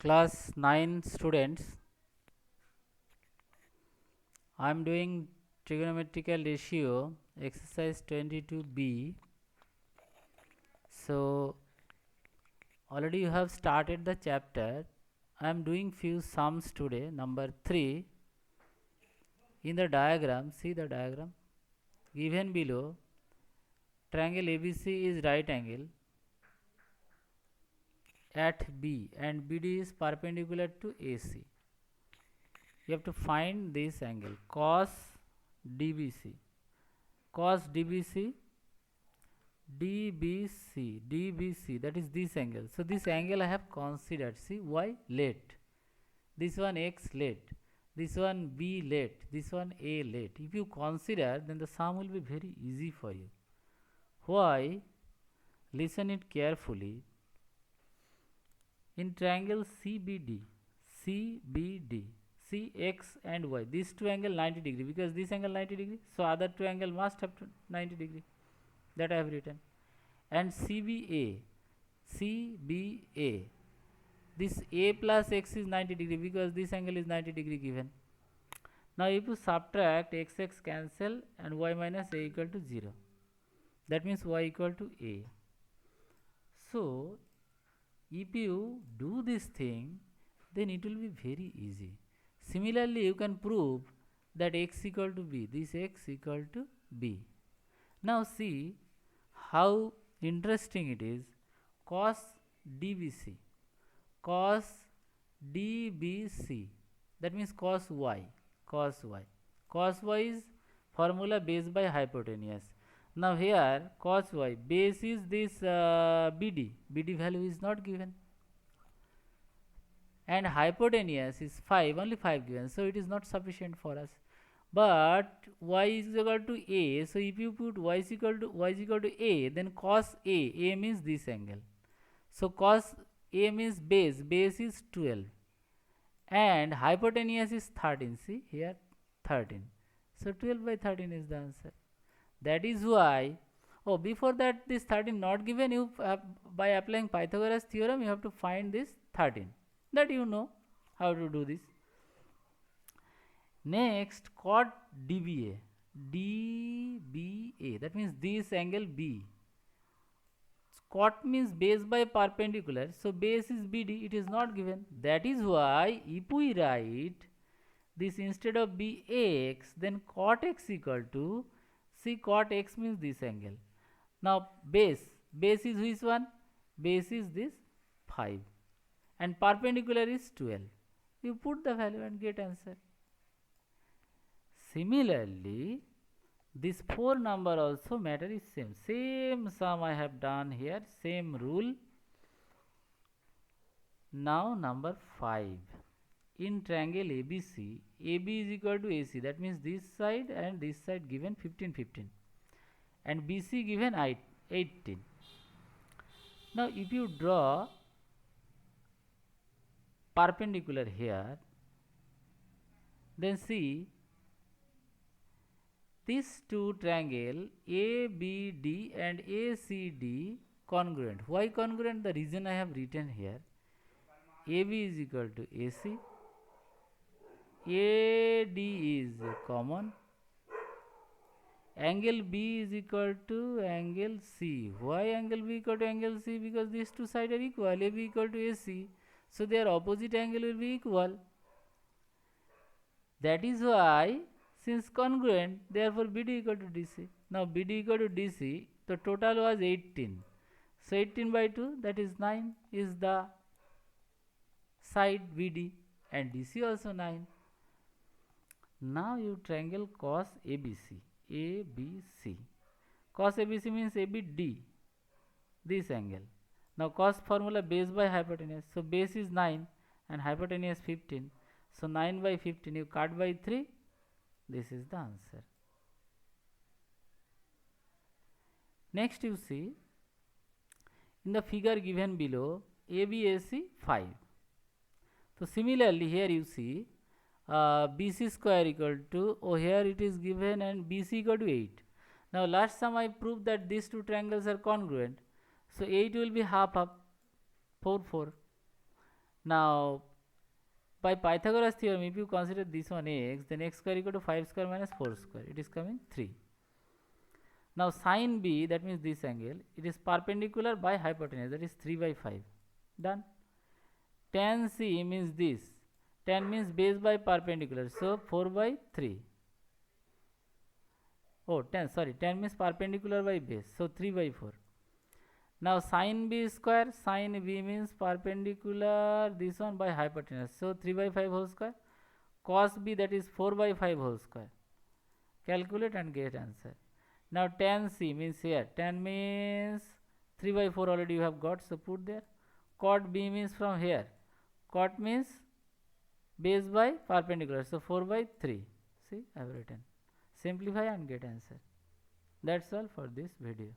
Class 9 students, I am doing trigonometrical ratio exercise 22b. So already you have started the chapter. I am doing few sums today. Number 3, in the diagram, see the diagram given below, triangle ABC is right angle at B and BD is perpendicular to AC. You have to find this angle cos DBC. Cos DBC, DBC, that is this angle. So this angle I have considered. See, Y late, this one X late, this one B late, this one A late. If you consider, then the sum will be very easy for you. Why? Listen it carefully. In triangle CBD, X and Y, these two angle 90 degree, because this angle 90 degree, so other two angle must have 90 degree, that I have written. And CBA, this A plus X is 90 degree, because this angle is 90 degree given. Now if you subtract x cancel and y minus a equal to 0, that means y equal to a. So if you do this thing, then it will be very easy. Similarly, you can prove that x equal to b, this x equal to b. Now see how interesting it is. Cos DBC, that means cos y. Cos y is formula base by hypotenuse. Now here cos y, base is this BD value is not given, and hypotenuse is 5, only 5 given, so it is not sufficient for us. But y is equal to a, so if you put y is equal to a, then cos a means this angle. So cos a means base is 12 and hypotenuse is 13. See here 13, so 12 by 13 is the answer. That is why, before that this 13 not given, you by applying Pythagoras theorem you have to find this 13, that you know how to do this. Next, cot DBA, that means this angle B. Cot means base by perpendicular, so base is BD, it is not given. That is why if we write this instead of BX, then cot x equal to, see cot x means this angle. Now base is which one? Base is this 5 and perpendicular is 12. You put the value and get answer. Similarly, this 4 number also matter is same sum I have done here, same rule. Now number 5, in triangle ABC, AB is equal to AC, that means this side and this side given 15 15 and BC given 18. Now if you draw perpendicular here, then see these two triangle ABD and ACD congruent. Why congruent? The reason I have written here. AB is equal to AC, AD is common, angle B is equal to angle C. Why angle B equal to angle C? Because these two sides are equal, AB equal to AC, so their opposite angle will be equal. That is why, since congruent, therefore BD equal to DC. Now BD equal to DC, the total was 18. So 18 by 2, that is 9, is the side BD, and DC also 9. Now you triangle cos ABC. Cos ABC means ABD, this angle. Now cos formula base by hypotenuse, so base is 9 and hypotenuse 15. So 9 by 15, you cut by 3, this is the answer. Next you see, in the figure given below, ABAC 5. So similarly here you see BC square equal to, here it is given and BC equal to 8. Now last time I proved that these two triangles are congruent, so 8 will be half, 4. Now by Pythagoras theorem, if you consider this one x, then x square equal to 5 square minus 4 square, it is coming 3. Now sin B, that means this angle, it is perpendicular by hypotenuse, that is 3 by 5. Done. Tan C means this, tan means base by perpendicular, so 4 by 3. Oh, tan means perpendicular by base, so 3 by 4. Now sin B square, sin B means perpendicular this one by hypotenuse, so 3 by 5 whole square. Cos B, that is 4 by 5 whole square. Calculate and get answer. Now tan C means here, tan means 3 by 4 already you have got, so put there. Cot B means from here, cot means base by perpendicular, so 4 by 3. See, I have written. Simplify and get answer. That's all for this video.